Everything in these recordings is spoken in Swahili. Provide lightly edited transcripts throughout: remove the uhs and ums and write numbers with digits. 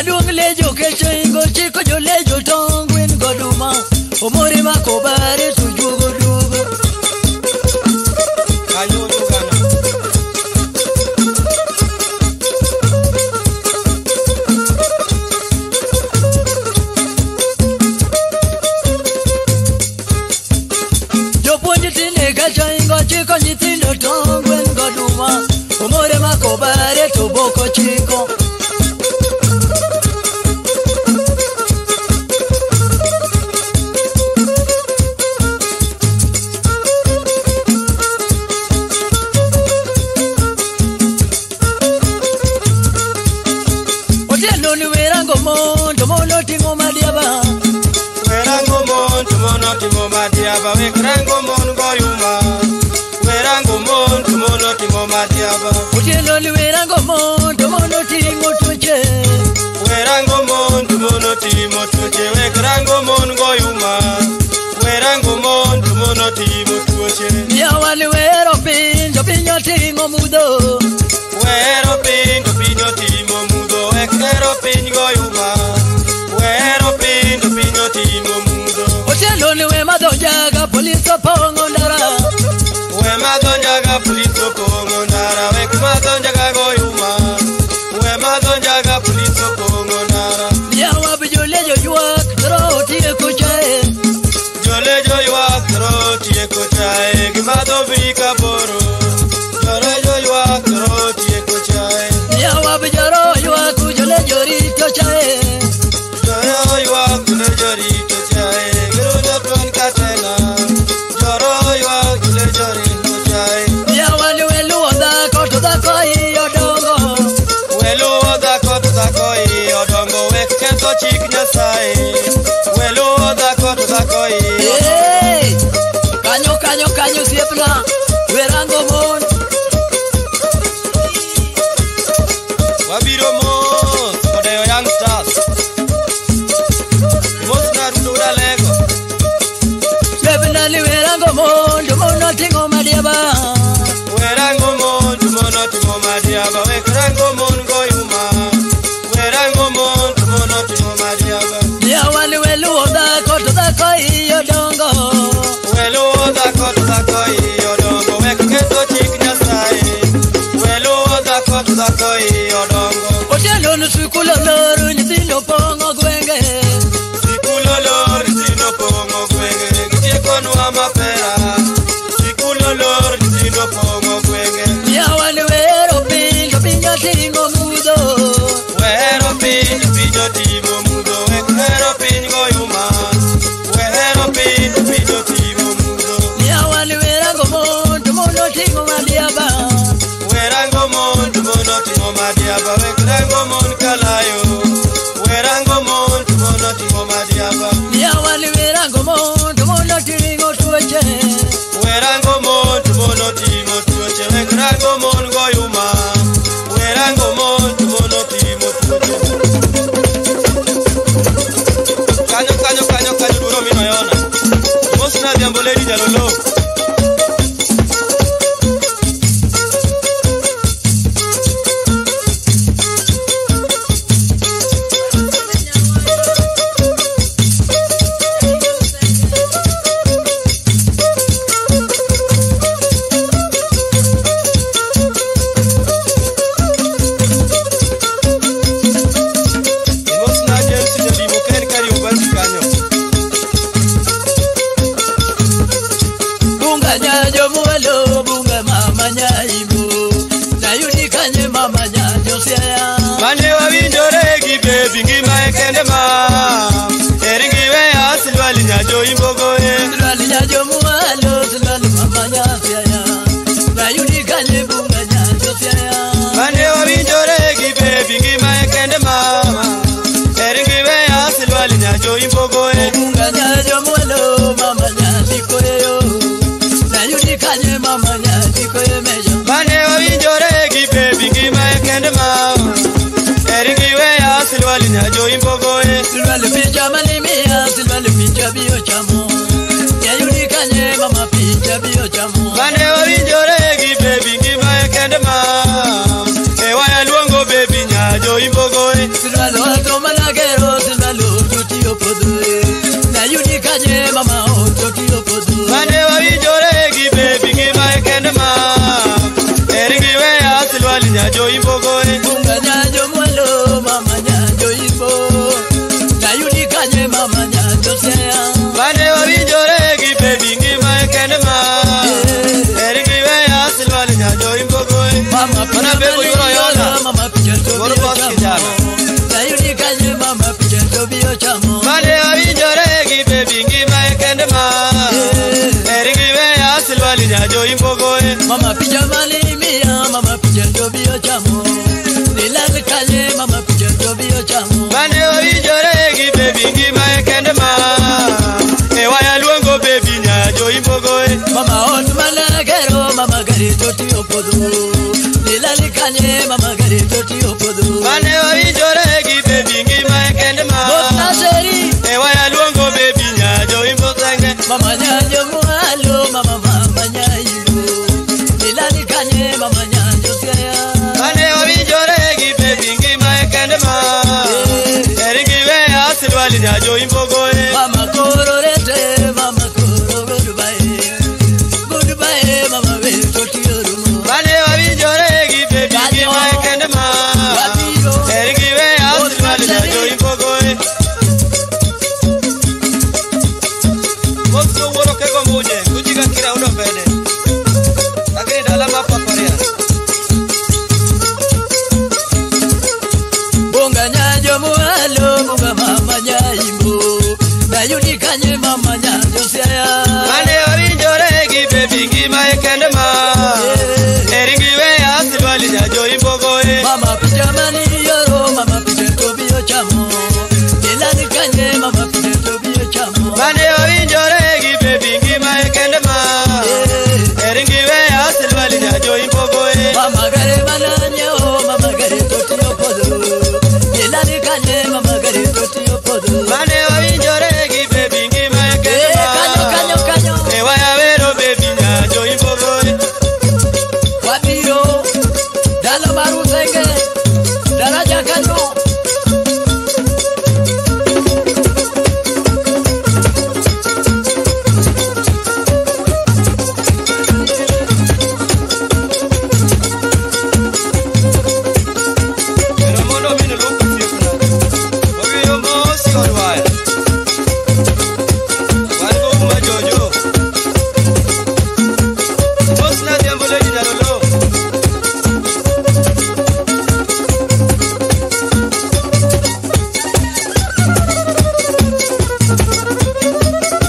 Maduong lejo kechengo chiko jo lejo tongwin goduma omori makobare tujugo dugo kanyo tugana jo ponji tine kechengo chiko nyithindo tongwin goduma omori makobare tuboko chiko Madiaba wekrango mon goyuma werango mon tumono timo madiaba ujelo li werango mon tumono timo tuche werango mon tumono timo tuche wekrango mon goyuma werango mon tumono timo tuche ya wali wero pinjo pinyo timo mudo wero pinjo timo mudo wekero pinjo goyuma wero pinjo timo mudo ujelo li we madonjaga police pongo ndara we madonjaga police pongo ndara we madonjaga goyuma we madonjaga police pongo ndara ya wabijolejo yuak trotie kuchae jolejo yuak trotie kuchae gimado bika boro jolejo yuak trotie kuchae ya wabijaro yuak jolejo rito chae jolejo yuak jolejo rito chae girudo ton katena joro yuak jolejo rito chae ya wali welu oda koto da koi odongo welu oda koto da koi odongo wek kento chik nyasaye welu oda koto da koi kanyo siepna werango mon wabiro mos kodeo youngsters mos na tura lego siepna li werango mon tumono tingo madiaba werango mon tumono tingo madiaba wekrango mon goyuma werango mon tumono tingo madiaba ya wali welu oda koto da koi odongo welu oda koto da koi odongo wek kento chik nyasaye welu oda koto da koi odongo ojelo nu sikulo loru nyithindo pongo gwenge sikulo loru nyithindo pongo gwenge gitieko nwa mapera sikulo loru nyithindo pongo gwenge ya wali wero pinjo tingo mudo wero pinjo timo mudo wero pinjo yuma wero pinjo timo mudo ya wali werango mon tumono tingo madiaba werango mon tumono tingo madiaba wekrango mon kalayo werango mon tumono tingo madiaba ya wali werango mon tumono tingo tuche werango mon tumono timo tuche wekrango mon goyuma werango mon tumono timo tuche kanyo duro mino yona mosna diamboledi jalolo imbogoe Silvalo tomanagero silvalo tutio podoe na yunikaje mama tutio podoe Mane wabijore gi baby gi mai kendma Eringi we asilwali nyajo imbogoe Bunga nyajo mwalo mama nyajo imbo na yunikaje mama nyajo sea Mane wabijore gi baby gi mai kendma Eringi we asilwali nyajo imbogoe Mama Mana bebo yoro yona mama pijanto Goro boski jana na yunikaje mama pijanto bio chamo Mane wabijore gi baby gi mai kendma Eringi we asilwali nyajo imbogoe Mama pijamali mia mama pijanto bio chamo Nilal kaje mama pijanto bio chamo Mane wabijore gi baby gi mai kendma Ewa luongo baby nyajo imbogoe Mama ot malagero mama gari toti opodo Nilal kaje mama gari toti opodo Mane wabijore gi baby gi mai kendma Bota seri Ewa luongo baby nyajo imbogoe Mama nyajo mwalo mama mama nyayo Nilal kaje mama nyajo sea Mane wabijore gi baby gi mai kendma Eringi we asilwali nyajo imbogoe Mama kororete mama koro goodbye mama we toti orumo Mane wabijore gi baby gi mai kendma Eringi we asilwali nyajo imbogoe Mosto woro kego muje kujiga kira uno bene Lakini dalama paparia Bunga nyajo mwalo bunga mama nyaimbo na yunikanye mama nyajo sea Mane wabijore gi baby gi mai kendma Eringi we asilwali nyajo imbogoe Mama pijamani yoro mama pijanto bio chamo Nilal kanye mama pijanto bio chamo Mane wabijore gi baby gi mai kendma Eringi we asilwali nyajo imbogoe Mama gare mananya o mama gare toti opodo Nilal kanye mama gare toti opodo Mane wabijore gi baby gi mai kanyo kendma Ewa wero baby nyajo imbogoe Wabiro Dala maru senge Daraja kanyo Pero mono mino luku fiokna Wabiyo mosi orwaya Wango uma jojo Mosna diambole jinarolo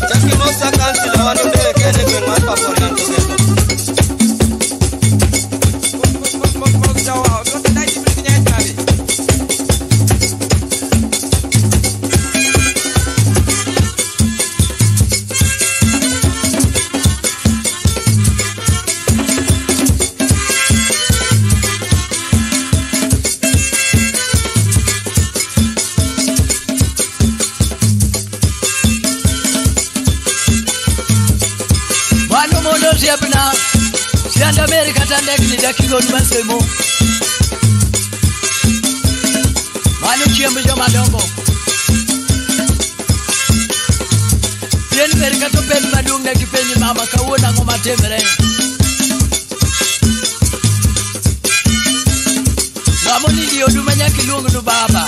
Chaki mosa kansila wanunde kene kwen mat papori nantogeto Wanu mondo siapna Sianda Amerika tanda kini dakigo numasemo Wanu chiembe jo madongo Yen Amerika to pen madung na kipenyi mama kawona ngoma temere Ngamoni ndio dumanya kilungu nu baba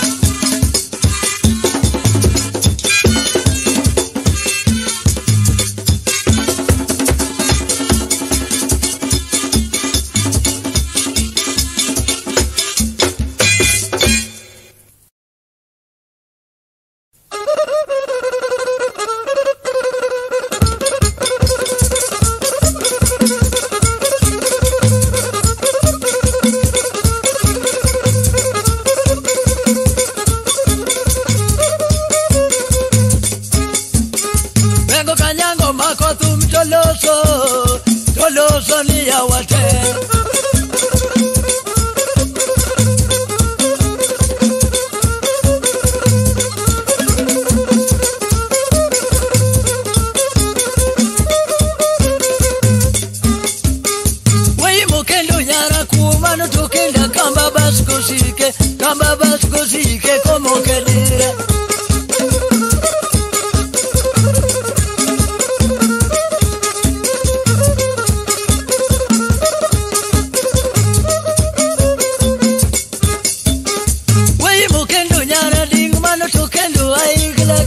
Toloso ni ya wate Wei mukendo nyara kuumano tukenda kamba Kamba vascosike como que dire. Wey mukendo nyara ding mano to kendo ai gila